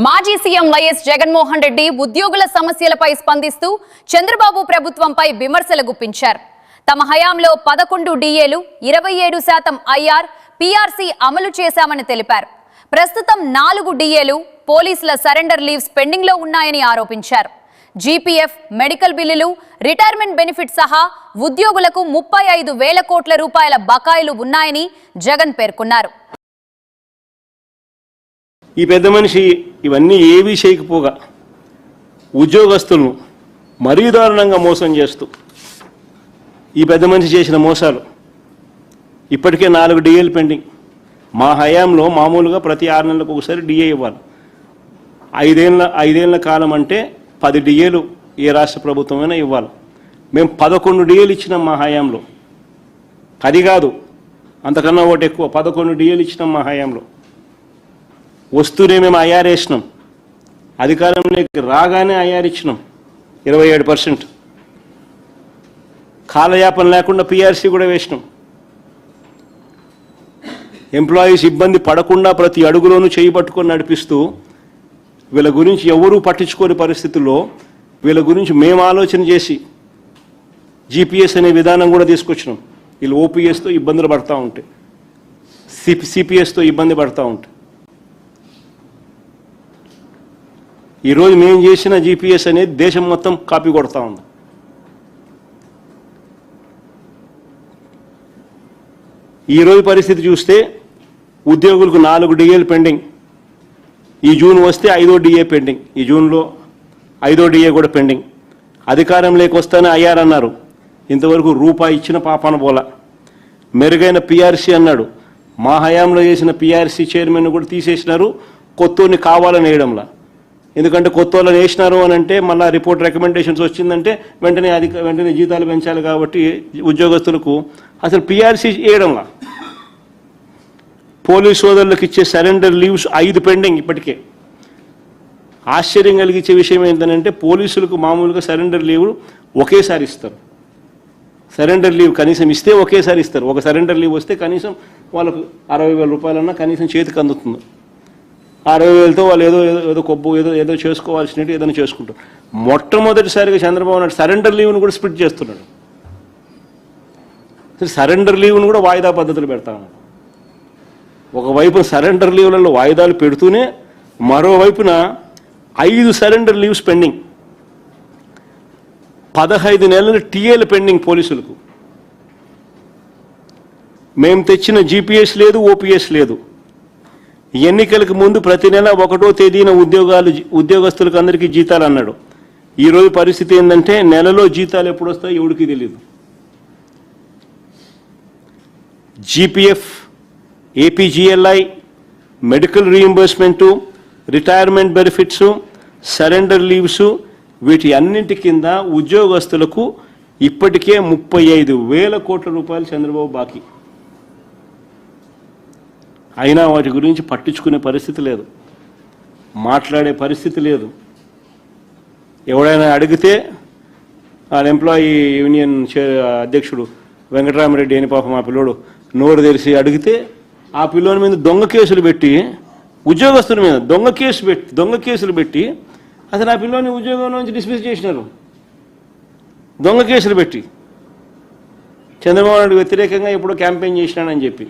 మాజీ CM YS Jaganmohan Reddy ఉద్యోగుల సమస్యలపై స్పందిస్తూ చంద్రబాబు ప్రభుత్వంపై విమర్శలు గుప్పించారు. తమ హయాంలో 11 డిఏలు 27% ఐఆర్ పీఆర్సీ అమలు చేశామని తెలిపారు. ప్రస్తుతం 4 డిఏలు పోలీసుల సరెండర్ లీవ్స్ పెండింగ్ లో ఉన్నాయని ఆరోపించారు. జీపీఎఫ్, మెడికల్ బిల్లులు, రిటైర్మెంట్ బెనిఫిట్ సహా ఉద్యోగులకు 35,000 కోట్ల రూపాయల బకాయిలు ఉన్నాయని జగన్ పేర్కొన్నారు. ఈ పెద్ద మనిషి ఇవన్నీ ఏవీ చేయకపోగా ఉద్యోగస్తులను మరీ దారుణంగా మోసం చేస్తూ ఈ పెద్ద మనిషి చేసిన మోసాలు ఇప్పటికే 4 డిఏలు పెండింగ్. మా హయాంలో మామూలుగా ప్రతి 6 నెలలకు ఒకసారి డిఏ ఇవ్వాలి. 5 ఏళ్ల కాలం అంటే 10 డిఏలు ఏ రాష్ట్ర ప్రభుత్వమైనా ఇవ్వాలి. మేము 11 డిఏలు ఇచ్చినాం మా హయాంలో. అది కాదు, అంతకన్నా ఒకటి ఎక్కువ, 11 డిఏలు ఇచ్చినాం మా హయాంలో. వస్తూనే మేము ఐఆర్ వేసినాం. అధికారంలోకి రాగానే ఐఆర్ ఇచ్చినాం 27%. కాలయాపన లేకుండా పీఆర్సీ కూడా వేసినాం. ఎంప్లాయీస్ ఇబ్బంది పడకుండా ప్రతి అడుగులోనూ చేయి పట్టుకొని నడిపిస్తూ వీళ్ళ గురించి ఎవరూ పట్టించుకోని పరిస్థితుల్లో వీళ్ళ గురించి మేము ఆలోచన చేసి జీపీఎస్ అనే విధానం కూడా తీసుకొచ్చినాం. వీళ్ళు ఓపీఎస్తో ఇబ్బందులు పడుతూ ఉంటే, సిపిఎస్తో ఇబ్బంది పడుతూ ఉంటే, ఈరోజు మేము చేసిన జీపీఎస్ అనేది దేశం మొత్తం కాపీ కొడతా ఉంది. ఈరోజు పరిస్థితి చూస్తే ఉద్యోగులకు 4 డిఏలు పెండింగ్. ఈ జూన్ వస్తే 5వ డిఏ పెండింగ్. ఈ జూన్లో 5వ డిఏ కూడా పెండింగ్. అధికారంలోకి వస్తానే ఐఆర్ అన్నారు, ఇంతవరకు రూపాయి ఇచ్చిన పాపాన పోలా. మెరుగైన పీఆర్సీ అన్నాడు, మా హయాంలో చేసిన పీఆర్సీ చైర్మన్ కూడా తీసేసినారు, కొత్తోని కావాలని వేయడంలా. ఎందుకంటే కొత్త వాళ్ళని వేసినారు అని అంటే మళ్ళీ రిపోర్ట్ రికమెండేషన్స్ వచ్చిందంటే వెంటనే జీతాలు పెంచాలి. కాబట్టి ఉద్యోగస్తులకు అసలు పీఆర్సీ వేయడంలా. పోలీస్ సోదరులకు ఇచ్చే సరెండర్ లీవ్స్ 5 పెండింగ్ ఇప్పటికే. ఆశ్చర్యం కలిగించే విషయం ఏంటంటే పోలీసులకు మామూలుగా సరెండర్ లీవ్ ఒకేసారి ఇస్తారు. సరెండర్ లీవ్ కనీసం ఇస్తే ఒకేసారి ఇస్తారు. ఒక సరెండర్ లీవ్ వస్తే కనీసం వాళ్ళకు 60,000 రూపాయలన్నా కనీసం చేతికి అందుతుంది. 60,000తో వాళ్ళు ఏదో కొబ్బు ఏదో చేసుకోవాల్సినట్టు ఏదైనా చేసుకుంటారు. మొట్టమొదటిసారిగా చంద్రబాబు నాయుడు సరెండర్ లీవ్ను కూడా స్ప్లిట్ చేస్తున్నాడు. సరెండర్ లీవ్ను కూడా వాయిదా పద్ధతులు పెడతాను. ఒకవైపున సరెండర్ లీవ్లలో వాయిదాలు పెడుతూనే మరోవైపున 5 సరెండర్ లీవ్స్ పెండింగ్, 15 నెలల టీఏలు పెండింగ్ పోలీసులకు. మేము తెచ్చిన జీపీఎస్ లేదు, ఓపీఎస్ లేదు. ఎన్నికలకు ముందు ప్రతి నెల 1వ తేదీన ఉద్యోగస్తులకు అందరికీ జీతాలు అన్నాడు. ఈరోజు పరిస్థితి ఏంటంటే నెలలో జీతాలు ఎప్పుడు వస్తాయో ఎవరికి తెలియదు. GPF, APGLI, medical reimbursement, retirement benefits, surrender leaves, వీటి అన్నింటి కింద ఉద్యోగస్తులకు ఇప్పటికే 35,000 కోట్ల రూపాయలు చంద్రబాబు బాకీ. అయినా వాటి గురించి పట్టించుకునే పరిస్థితి లేదు, మాట్లాడే పరిస్థితి లేదు. ఎవడైనా అడిగితే ఆ ఎంప్లాయీ యూనియన్ అధ్యక్షుడు వెంకటరామరెడ్డి అని పాపం ఆ పిల్లోడు నోరు తెరిచి అడిగితే ఆ పిల్లోని మీద దొంగ కేసులు పెట్టి, ఉద్యోగస్తుల మీద దొంగ కేసులు పెట్టి అసలు ఆ పిల్లోని ఉద్యోగం నుంచి డిస్మిస్ చేసినారు. దొంగ కేసులు పెట్టి చంద్రబాబు నాయుడు వ్యతిరేకంగా ఎప్పుడో క్యాంపెయిన్ చేసినాడని చెప్పి.